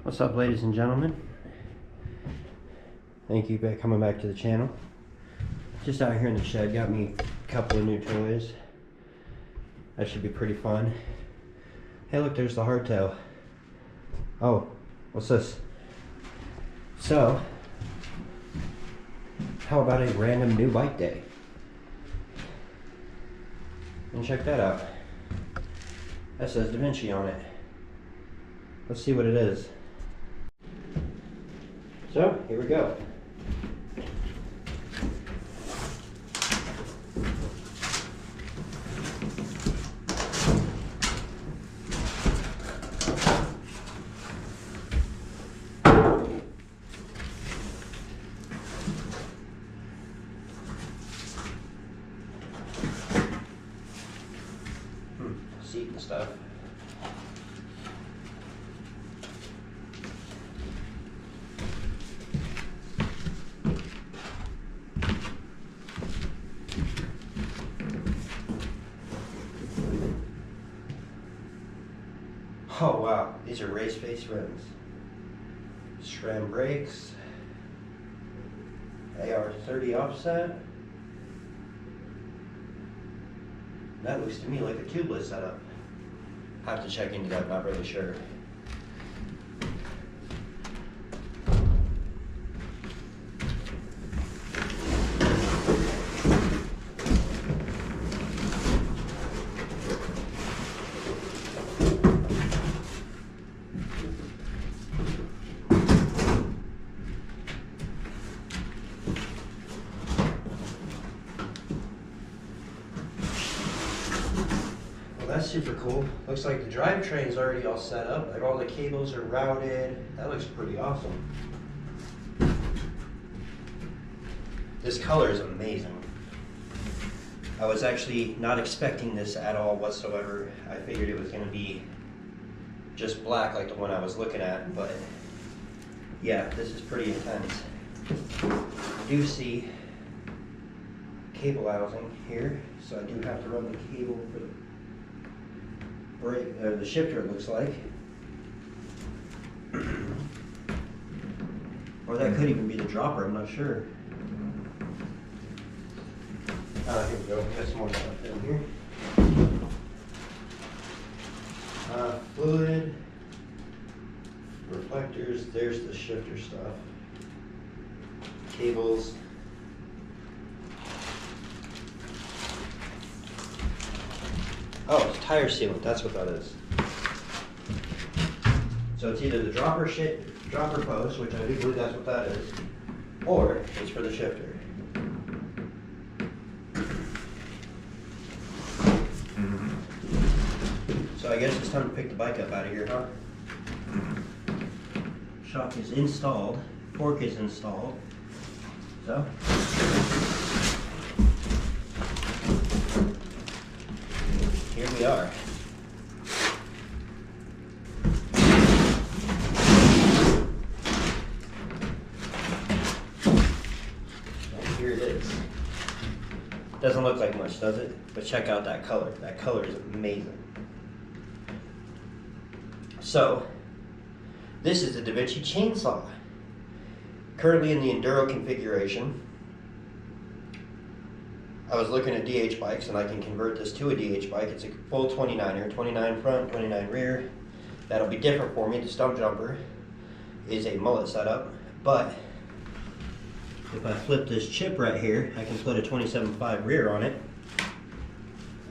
What's up, ladies and gentlemen? Thank you for coming back to the channel. Just out here in the shed, got me a couple of new toys. That should be pretty fun. Hey, look, there's the hardtail. Oh, what's this? So, how about a random new bike day? And check that out. That says DaVinci on it. Let's see what it is. So, here we go. Seat and stuff. Oh wow, these are race face rims. SRAM brakes. AR30 offset. That looks to me like a tubeless setup. Have to check into that, not really sure. That's super cool. Looks like the drivetrain is already all set up. Like all the cables are routed. That looks pretty awesome. This color is amazing. I was actually not expecting this at all whatsoever. I figured it was going to be just black like the one I was looking at, but yeah, this is pretty intense. I do see cable housing here, so I do have to run the cable for the brake, the shifter, it looks like. Or that could even be the dropper, I'm not sure. Here we go, we got some more stuff in here. Fluid, reflectors, there's the shifter stuff. Cables. Oh, it's tire sealant, that's what that is. So it's either the dropper post, which I do believe that's what that is, or it's for the shifter. So I guess it's time to pick the bike up out of here, huh? Shock is installed, fork is installed. So here we are. And here it is. Doesn't look like much, does it? But check out that color. That color is amazing. So, this is the DaVinci chainsaw. Currently in the Enduro configuration. I was looking at DH bikes and I can convert this to a DH bike. It's a full 29er, 29 front, 29 rear. That'll be different for me. The stump jumper is a mullet setup, but if I flip this chip right here, I can put a 27.5 rear on it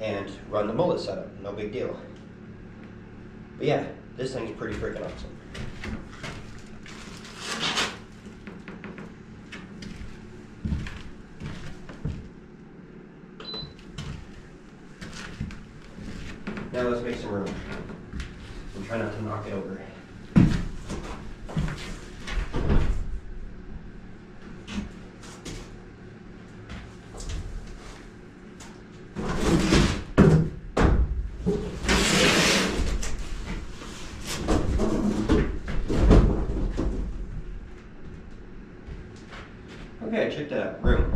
and run the mullet setup. No big deal. But yeah, this thing's pretty freaking awesome. Now let's make some room and try not to knock it over. Okay, check that out, room.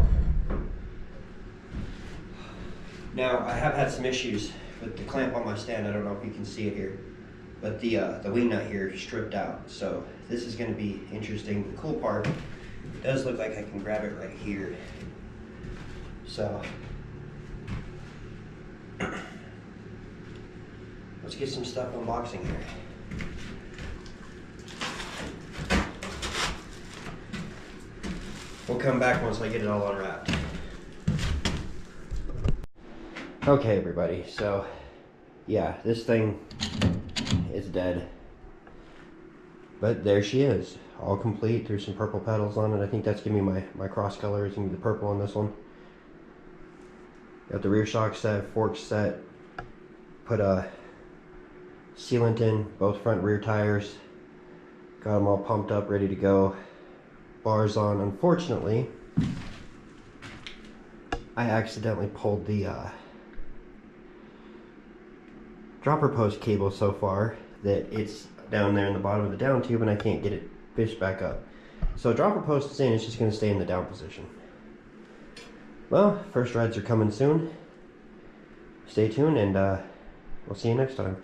Now I have had some issues with the clamp on my stand. I don't know if you can see it here, but the wing nut here is stripped out. So this is going to be interesting. The cool part, it does look like I can grab it right here. So let's get some stuff unboxing here. We'll come back once I get it all unwrapped. Okay, everybody, so yeah, this thing is dead. But there she is, all complete. There's some purple petals on it. I think that's giving me my cross color is gonna be the purple on this one. Got the rear shock set, forks set, put a sealant in both front and rear tires. Got them all pumped up, ready to go. Bars on. Unfortunately, I accidentally pulled the dropper post cable so far that it's down there in the bottom of the down tube and I can't get it fished back up. So dropper post is in, it's just going to stay in the down position. Well, first rides are coming soon. Stay tuned and we'll see you next time.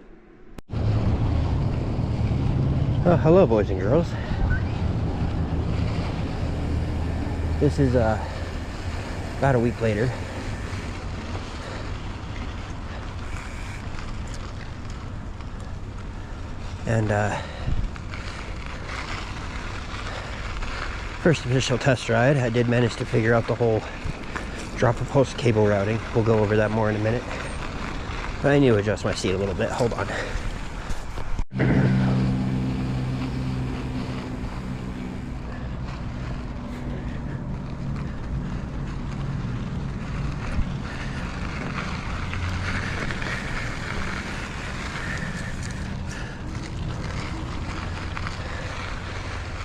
Hello boys and girls. This is about a week later. And first official test ride, I did manage to figure out the whole dropper post cable routing. We'll go over that more in a minute. But I need to adjust my seat a little bit. Hold on.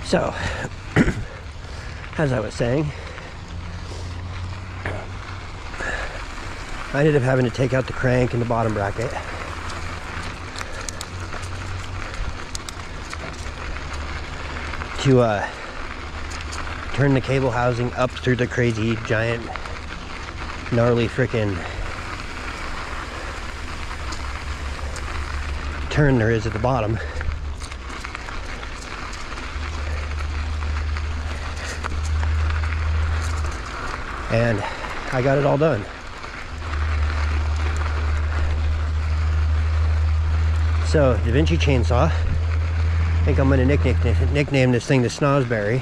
So, as I was saying, I ended up having to take out the crank and the bottom bracket. To turn the cable housing up through the crazy giant gnarly frickin' turn there is at the bottom. And I got it all done. So, Da Vinci chainsaw. I think I'm gonna nickname this thing the Snosberry.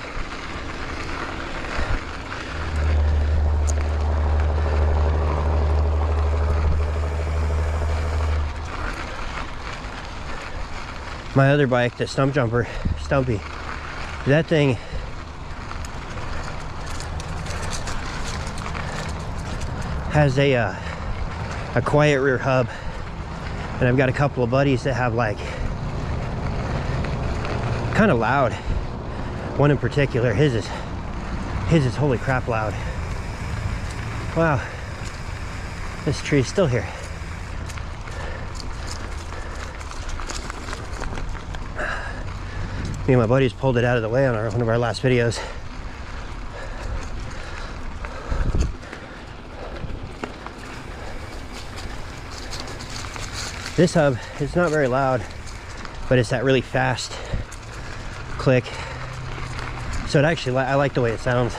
My other bike, the Stump Jumper, Stumpy. That thing has a quiet rear hub, and I've got a couple of buddies that have like kind of loud. One in particular, his is holy crap loud. Wow, this tree's still here. Me and my buddies pulled it out of the way on one of our last videos. This hub, it's not very loud, but it's that really fast click. So it actually, I like the way it sounds.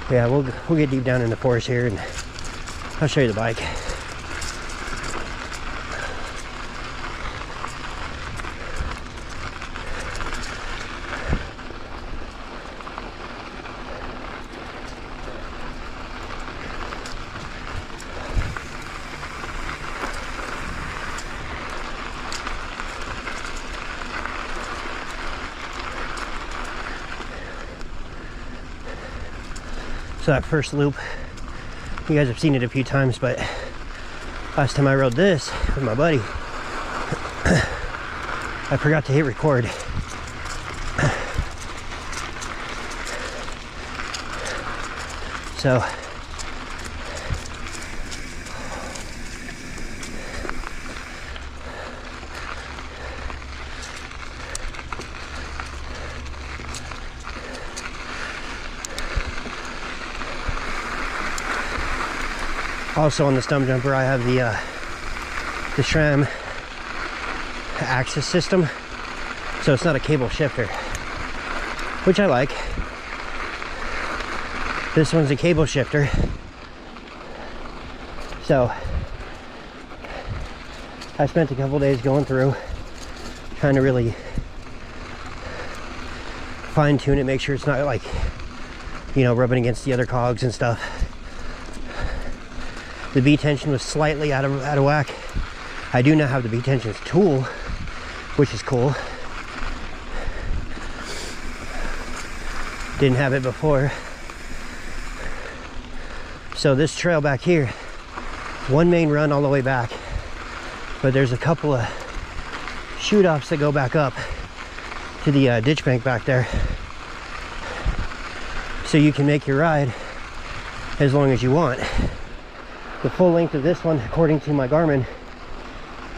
Yeah, we'll get deep down in the forest here and I'll show you the bike. So that first loop, you guys have seen it a few times, but last time I rode this with my buddy, I forgot to hit record. So Also on the stump jumper, I have the SRAM axis system, so it's not a cable shifter, which I like. This one's a cable shifter, so I spent a couple days going through trying to really fine tune it, make sure it's not like, you know, rubbing against the other cogs and stuff. The V tension was slightly out of whack. I do now have the V tensions tool, which is cool. Didn't have it before. So this trail back here, one main run all the way back, but there's a couple of shoot offs that go back up to the ditch bank back there, so you can make your ride as long as you want. The full length of this one, according to my Garmin,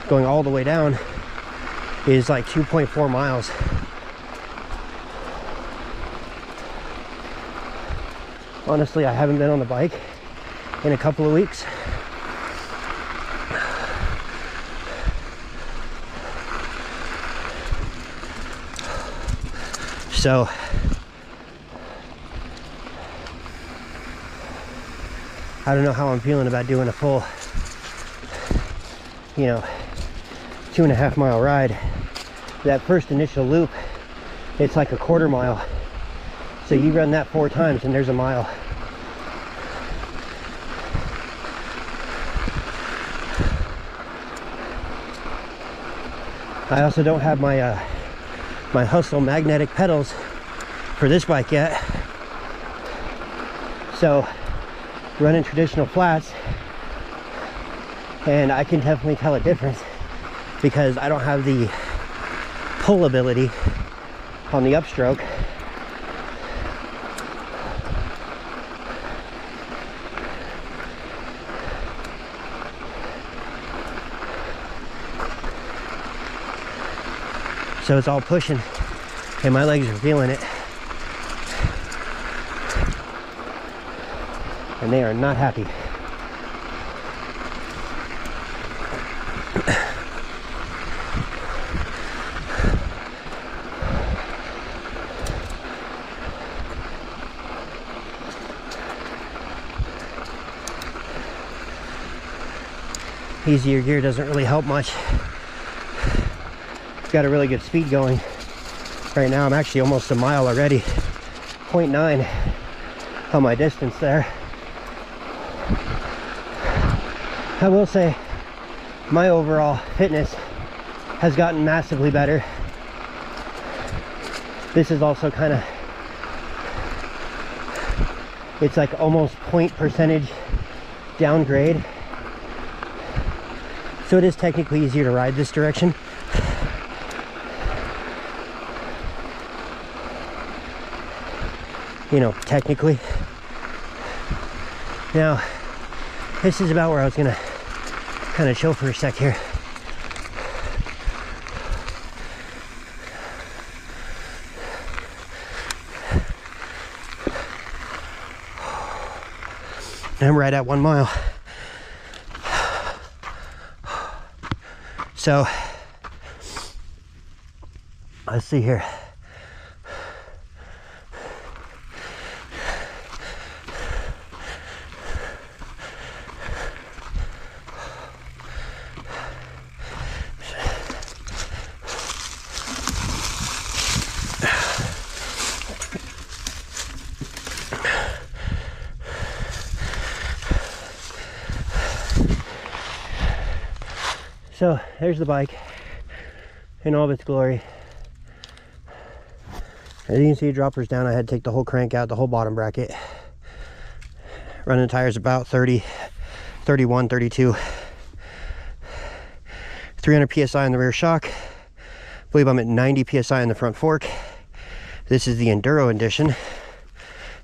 going all the way down, is like 2.4 miles. Honestly, I haven't been on the bike in a couple of weeks. So I don't know how I'm feeling about doing a full, you know, 2.5 mile ride. That first initial loop, it's like a 1/4 mile. So you run that 4 times and there's a mile. I also don't have my my Hustle magnetic pedals for this bike yet. So running traditional flats, and I can definitely tell a difference because I don't have the pull ability on the upstroke. So it's all pushing and my legs are feeling it, and they are not happy. Easier gear doesn't really help much. Got a really good speed going. Right now I'm actually almost a mile already. 0.9 on my distance there. I will say my overall fitness has gotten massively better. This is also kind of, it's like almost 0.% downgrade. So it is technically easier to ride this direction. You know, technically. Now, this is about where I was gonna kind of chill for a sec here. I'm right at 1 mile. So, let's see here. So there's the bike in all of its glory. As you can see, droppers down. I had to take the whole crank out, the whole bottom bracket. Running the tires about 30, 31, 32. 300 PSI in the rear shock. I believe I'm at 90 PSI in the front fork. This is the Enduro edition.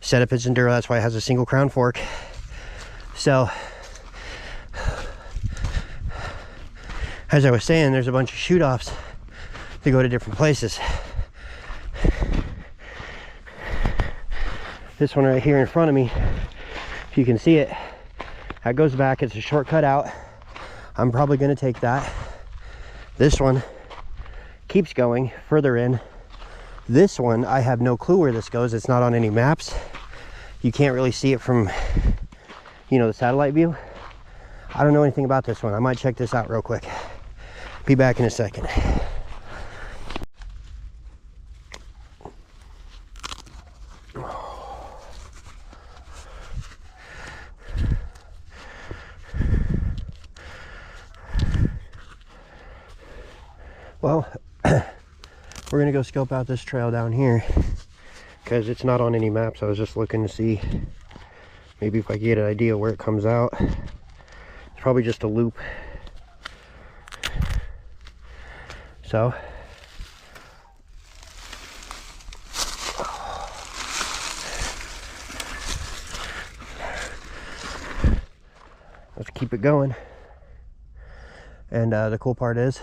Setup is Enduro, that's why it has a single crown fork. So, as I was saying, there's a bunch of shoot-offs to go to different places. This one right here in front of me, if you can see it, That goes back. It's a shortcut out. I'm probably going to take that. This one keeps going further in. This one, I have no clue where this goes. It's not on any maps. You can't really see it from, you know, the satellite view. I don't know anything about this one. I might check this out real quick. Be back in a second. Well, we're gonna go scope out this trail down here because it's not on any maps. I was just looking to see maybe if I get an idea where it comes out. It's probably just a loop. So let's keep it going. And the cool part is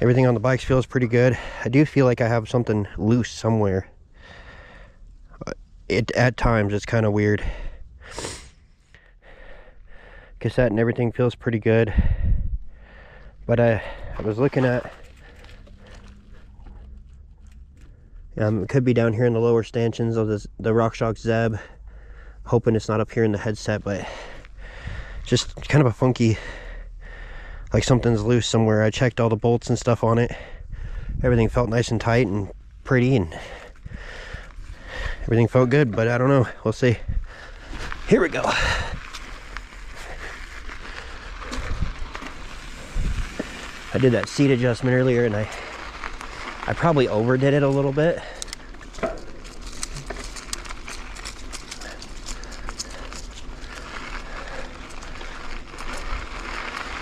everything on the bikes feels pretty good. I do feel like I have something loose somewhere. At times it's kind of weird. Cassette and everything feels pretty good. But I was looking at, it could be down here in the lower stanchions of the RockShox Zeb. Hoping it's not up here in the headset, but just kind of a funky, like something's loose somewhere. I checked all the bolts and stuff on it. Everything felt nice and tight and pretty, and everything felt good, but I don't know. We'll see. Here we go. I did that seat adjustment earlier, and I probably overdid it a little bit.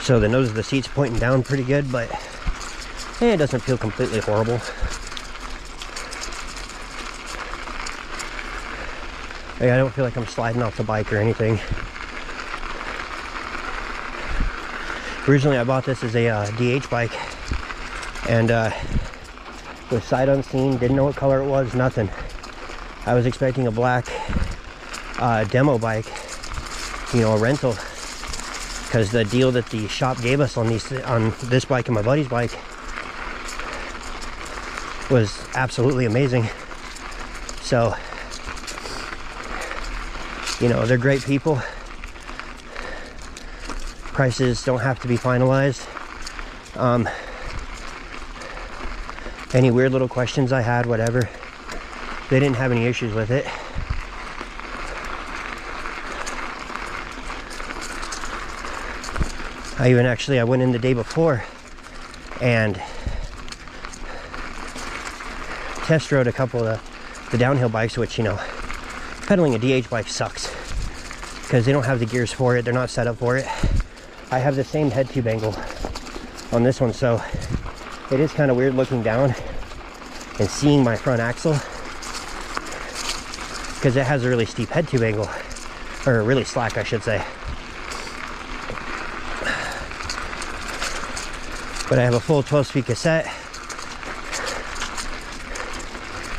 So the nose of the seat's pointing down pretty good, but it doesn't feel completely horrible. I don't feel like I'm sliding off the bike or anything. Originally I bought this as a DH bike, and with sight unseen, didn't know what color it was, nothing. I was expecting a black demo bike, you know, a rental, because the deal that the shop gave us on this bike and my buddy's bike was absolutely amazing. So, you know, they're great people. Prices don't have to be finalized. Any weird little questions I had, whatever, they didn't have any issues with it. I went in the day before and test rode a couple of the downhill bikes, which, you know, pedaling a DH bike sucks because they don't have the gears for it. They're not set up for it. I have the same head tube angle on this one, so it is kind of weird looking down and seeing my front axle because it has a really steep head tube angle, or really slack, I should say. But I have a full 12-speed cassette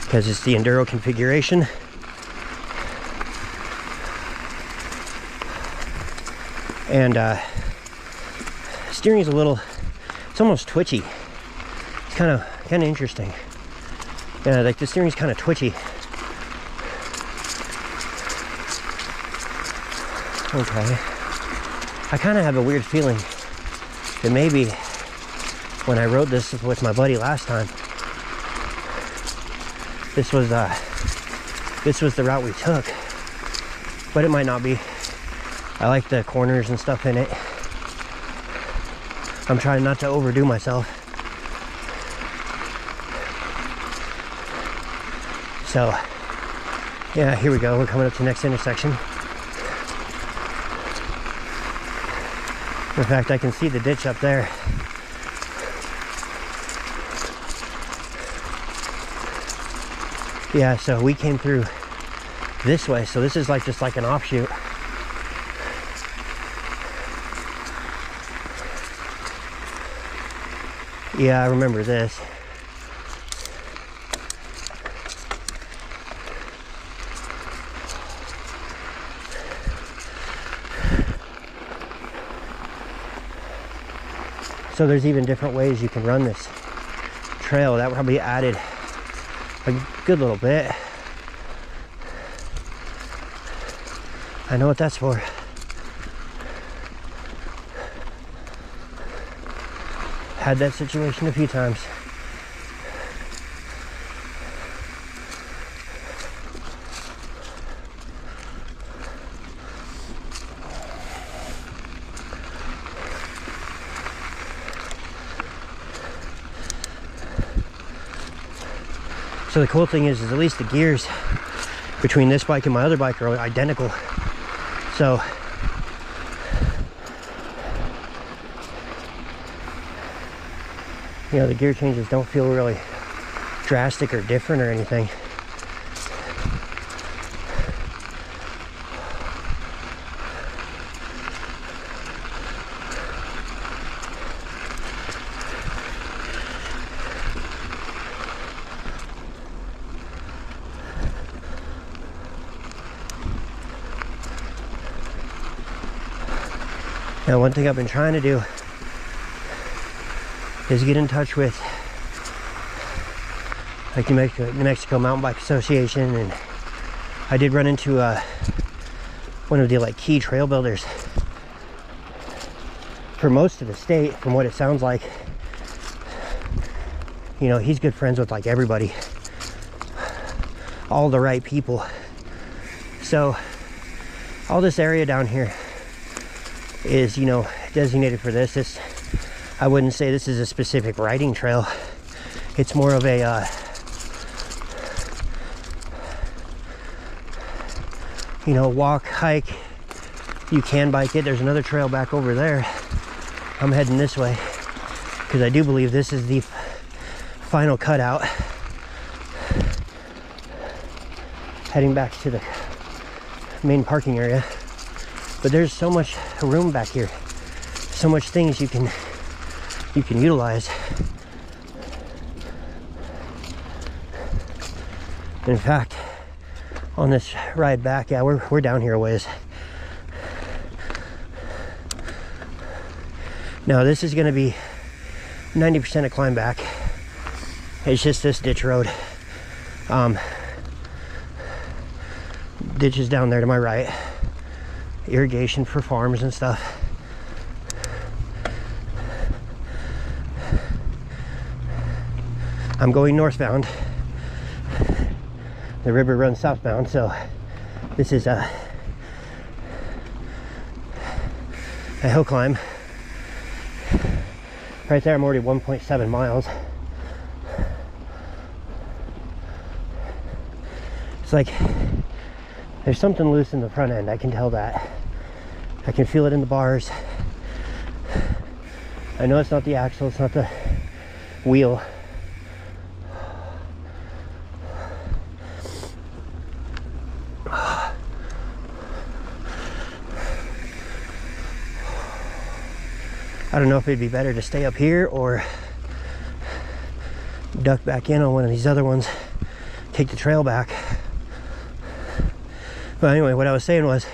because it's the enduro configuration. And steering is it's almost twitchy. It's kind of interesting. Yeah, like the steering is kind of twitchy. Okay. I kind of have a weird feeling that maybe when I rode this with my buddy last time, this was the route we took, but it might not be. I like the corners and stuff in it. I'm trying not to overdo myself. So, yeah, here we go. We're coming up to the next intersection. In fact, I can see the ditch up there. Yeah, so we came through this way, so this is like just like an offshoot. Yeah, I remember this. So there's even different ways you can run this trail. That probably added a good little bit. I know what that's for. Had that situation a few times. So the cool thing is at least the gears between this bike and my other bike are identical. So you know, the gear changes don't feel really drastic or different or anything. Now, one thing I've been trying to do is get in touch with like New Mexico Mountain Bike Association, and I did run into one of the like key trail builders for most of the state. From what it sounds like, you know, he's good friends with like everybody, all the right people. So all this area down here is, you know, designated for this. I wouldn't say this is a specific riding trail. It's more of a you know, walk, hike. You can bike it. There's another trail back over there. I'm heading this way because I do believe this is the final cutout. Heading back to the main parking area. But there's so much room back here, so much things you can utilize. In fact, on this ride back, yeah, we're down here a ways. Now this is going to be 90% a climb back. It's just this ditch road. Ditch is down there to my right. Irrigation for farms and stuff. I'm going northbound. The river runs southbound, so this is a hill climb. Right there I'm already 1.7 miles. It's like there's something loose in the front end. I can tell that. I can feel it in the bars. I know it's not the axle, it's not the wheel. I don't know if it'd be better to stay up here or duck back in on one of these other ones, take the trail back. But anyway, what I was saying was,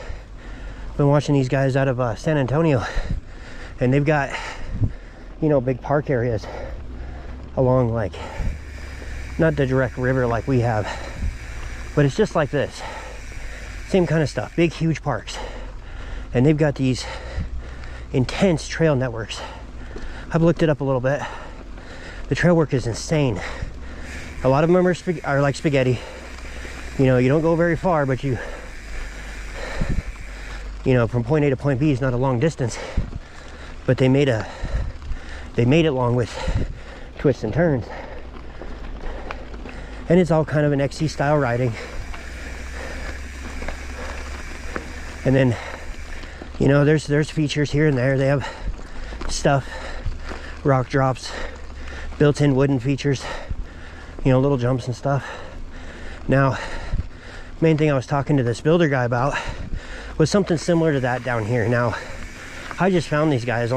I've been watching these guys out of San Antonio, and they've got, you know, big park areas along, like, not the direct river like we have, but it's just like this. Same kind of stuff, big, huge parks. And they've got these intense trail networks. I've looked it up a little bit. The trail work is insane. A lot of them are like spaghetti. You know, you don't go very far, but you know, from point A to point B is not a long distance. But they made it long with twists and turns. And it's all kind of an XC style riding. And then, you know, there's features here and there. They have stuff, rock drops, built-in wooden features, you know, little jumps and stuff. Now, main thing I was talking to this builder guy about was something similar to that down here. Now, I just found these guys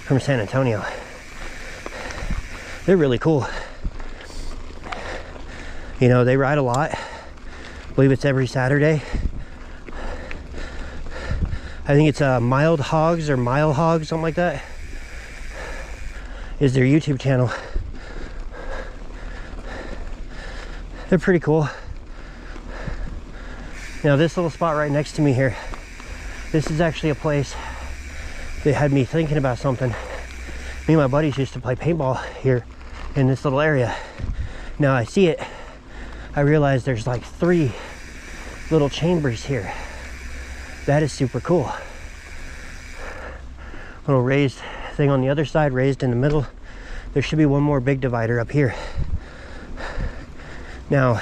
from San Antonio. They're really cool. You know, they ride a lot. I believe it's every Saturday. I think it's Mild Hogs or Mile Hogs, something like that. is their YouTube channel. They're pretty cool. Now this little spot right next to me here, this is actually a place that had me thinking about something. Me and my buddies used to play paintball here in this little area. Now I see it, I realize there's like 3 little chambers here. That is super cool. Little raised thing on the other side, raised in the middle. There should be one more big divider up here. Now,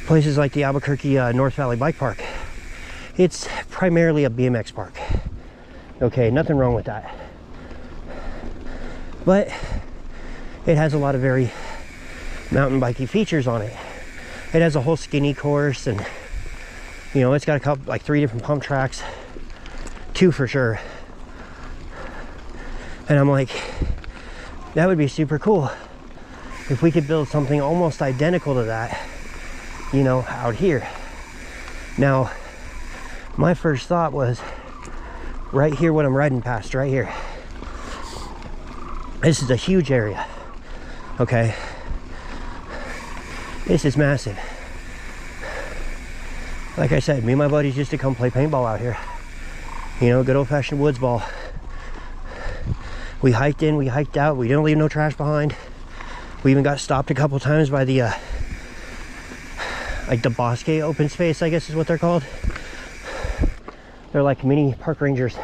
places like the Albuquerque North Valley Bike Park, it's primarily a BMX park. Okay, nothing wrong with that. But it has a lot of very mountain bikey features on it. It has a whole skinny course, and you know, it's got a couple, like 3 different pump tracks, 2 for sure. And I'm like, that would be super cool if we could build something almost identical to that, you know, out here. Now, my first thought was right here, what I'm riding past right here. This is a huge area, okay? This is massive. Like I said, me and my buddies used to come play paintball out here. You know, good old-fashioned woods ball. We hiked in, we hiked out, we didn't leave no trash behind. We even got stopped a couple times by the like the Bosque open space, I guess is what they're called. They're like mini park rangers.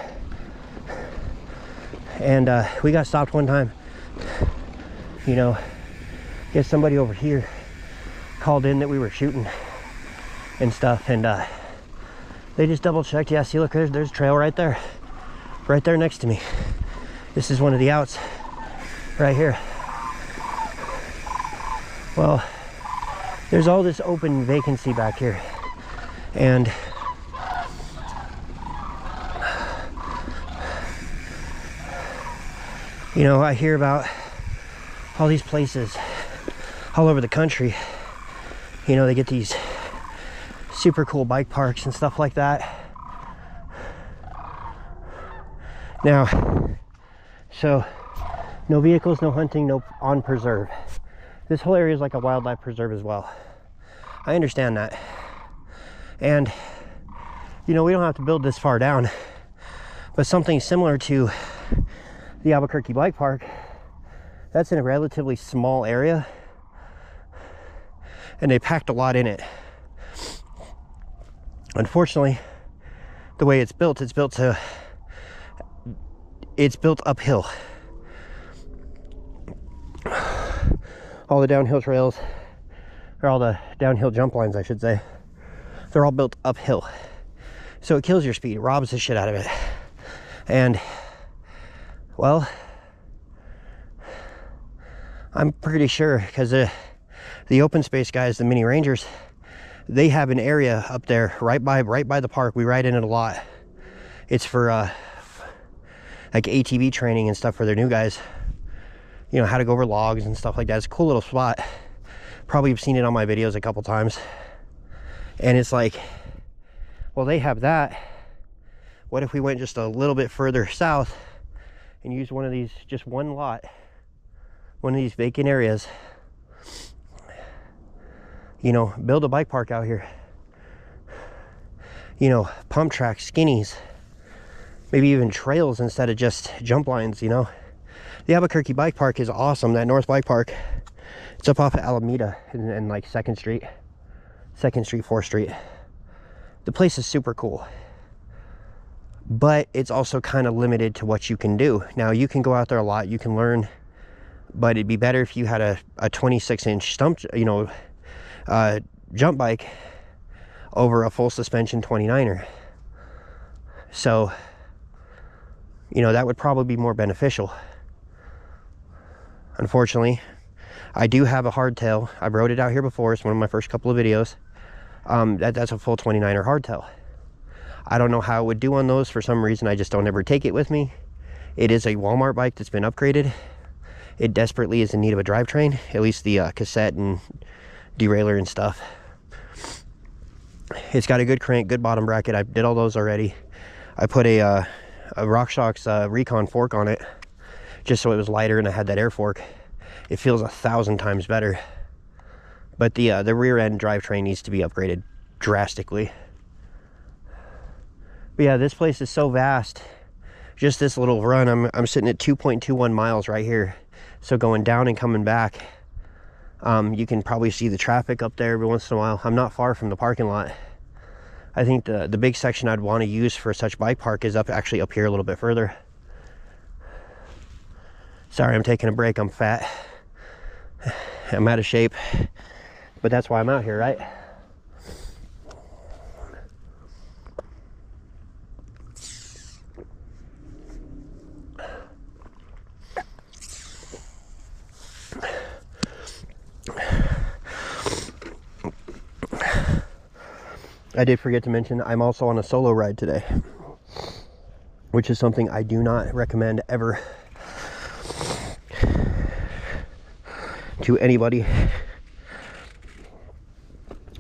And we got stopped one time. You know, guess somebody over here called in that we were shooting and stuff, and they just double checked. Yeah, see, look, there's a trail right there next to me. This is one of the outs right here. Well, there's all this open vacancy back here, and you know, I hear about all these places all over the country. You know, they get these super cool bike parks and stuff like that. Now, so no vehicles, no hunting, no on preserve. This whole area is like a wildlife preserve as well. I understand that. And, you know, we don't have to build this far down, but something similar to the Albuquerque Bike Park, that's in a relatively small area, and they packed a lot in it. Unfortunately, the way it's built uphill. All the downhill trails, or all the downhill jump lines, I should say, they're all built uphill. So it kills your speed, it robs the shit out of it. And, well, I'm pretty sure, because the open space guys, the mini rangers, they have an area up there right by the park. We ride in it a lot. It's for like ATV training and stuff for their new guys. You know, how to go over logs and stuff like that. It's a cool little spot. Probably have seen it on my videos a couple times. And it's like, well, they have that. What if we went just a little bit further south and used one of these, just one lot, one of these vacant areas, you know, build a bike park out here. You know, pump tracks, skinnies, maybe even trails instead of just jump lines, you know. The Albuquerque Bike Park is awesome. That North Bike Park, it's up off of Alameda and like 2nd Street, 4th Street. The place is super cool, but it's also kind of limited to what you can do. Now, you can go out there a lot, you can learn, but it'd be better if you had a 26-inch stump, you know, jump bike over a full suspension 29er. So, you know, that would probably be more beneficial. Unfortunately, I do have a hardtail. I rode it out here before. It's one of my first couple of videos. That's a full 29er hardtail. I don't know how it would do on those. For some reason, I just don't ever take it with me. It is a Walmart bike that's been upgraded. It desperately is in need of a drivetrain, at least the cassette and derailleur and stuff. It's got a good crank, good bottom bracket. I did all those already. I put a RockShox Recon fork on it. just so it was lighter and I had that air fork. It feels 1,000 times better. But the rear end drivetrain needs to be upgraded drastically. But yeah, this place is so vast. Just this little run, I'm sitting at 2.21 miles right here. So going down and coming back, you can probably see the traffic up there every once in a while. I'm not far from the parking lot. I think the big section I'd want to use for such bike park is actually up here a little bit further. Sorry, I'm taking a break. I'm fat. I'm out of shape. But that's why I'm out here, right? I did forget to mention I'm also on a solo ride today, which is something I do not recommend ever to anybody.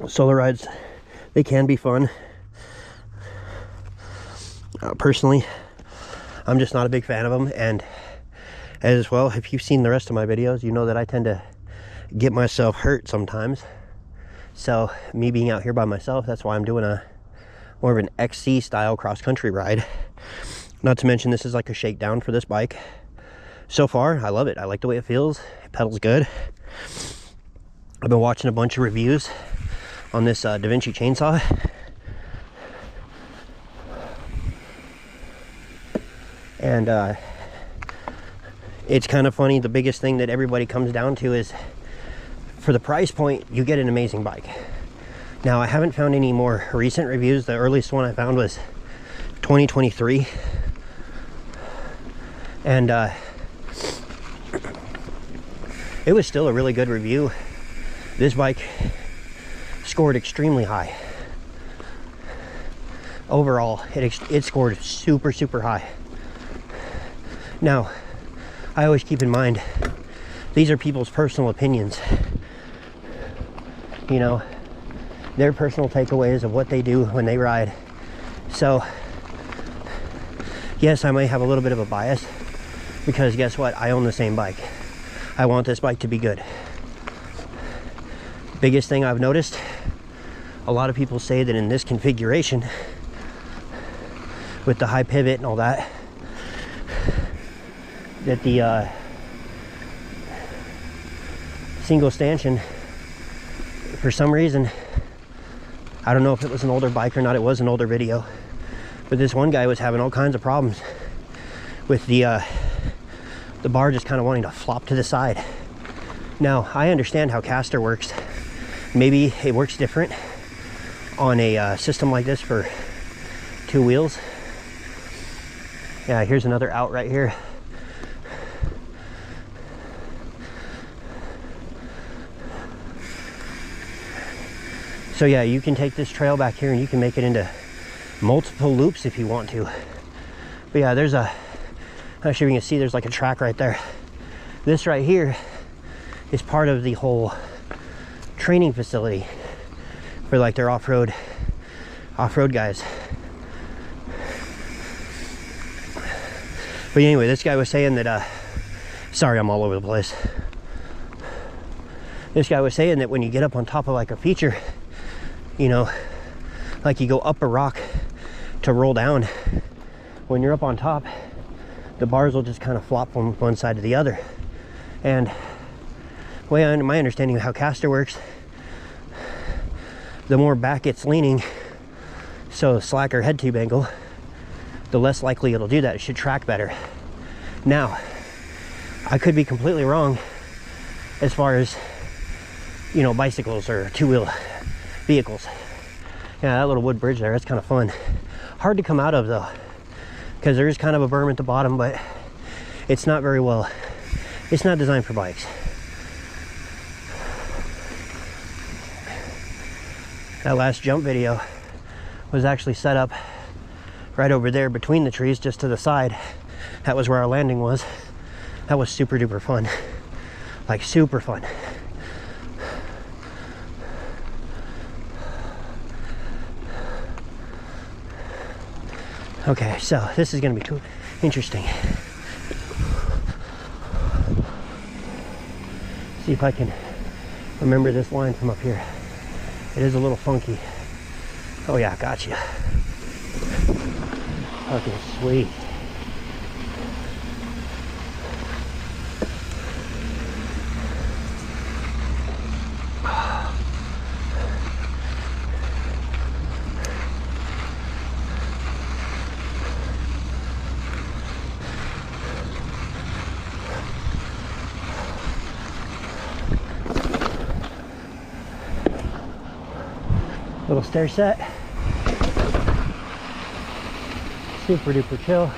Solo rides, they can be fun. Personally, I'm just not a big fan of them, and as well, if you've seen the rest of my videos, you know that I tend to get myself hurt sometimes. So me being out here by myself, that's why I'm doing more of an XC style cross-country ride. Not to mention this is like a shakedown for this bike. So far, I love it. I like the way it feels. It pedals good. I've been watching a bunch of reviews on this DaVinci chainsaw. And it's kind of funny. The biggest thing that everybody comes down to is, for the price point, you get an amazing bike. Now, I haven't found any more recent reviews. The earliest one I found was 2023. And it was still a really good review. This bike scored extremely high. Overall, it scored super, super high. Now, I always keep in mind, these are people's personal opinions. You know, their personal takeaways of what they do when they ride. So, yes, I may have a little bit of a bias, because guess what? I own the same bike. I want this bike to be good. Biggest thing I've noticed, a lot of people say that in this configuration, with the high pivot and all that, that the single stanchion, for some reason, I don't know if it was an older bike or not, it was an older video, but this one guy was having all kinds of problems with the bar just kind of wanting to flop to the side. Now, I understand how caster works. Maybe it works different on a system like this for two wheels. Yeah, here's another out right here. So yeah, you can take this trail back here and you can make it into multiple loops if you want to. But yeah, there's I'm not sure if you can see, there's like a track right there. This right here is part of the whole training facility for like their off-road guys. But anyway, this guy was saying that sorry, I'm all over the place. This guy was saying that when you get up on top of like a feature, you know, like you go up a rock to roll down, when you're up on top, the bars will just kind of flop from one side to the other. And my understanding of how caster works, the more back it's leaning, so slacker head tube angle, the less likely it'll do that. It should track better. Now, I could be completely wrong as far as, you know, bicycles or two-wheel vehicles. Yeah, that little wood bridge there, that's kind of fun. Hard to come out of though, because there is kind of a berm at the bottom, but it's not very well, it's not designed for bikes. That last jump video was actually set up right over there between the trees, just to the side. That was where our landing was. That was super duper fun. Like super fun. Okay, so this is gonna be interesting. See if I can remember this line from up here. It is a little funky. Oh yeah, gotcha. Fucking sweet. Little stair set. Super duper chill.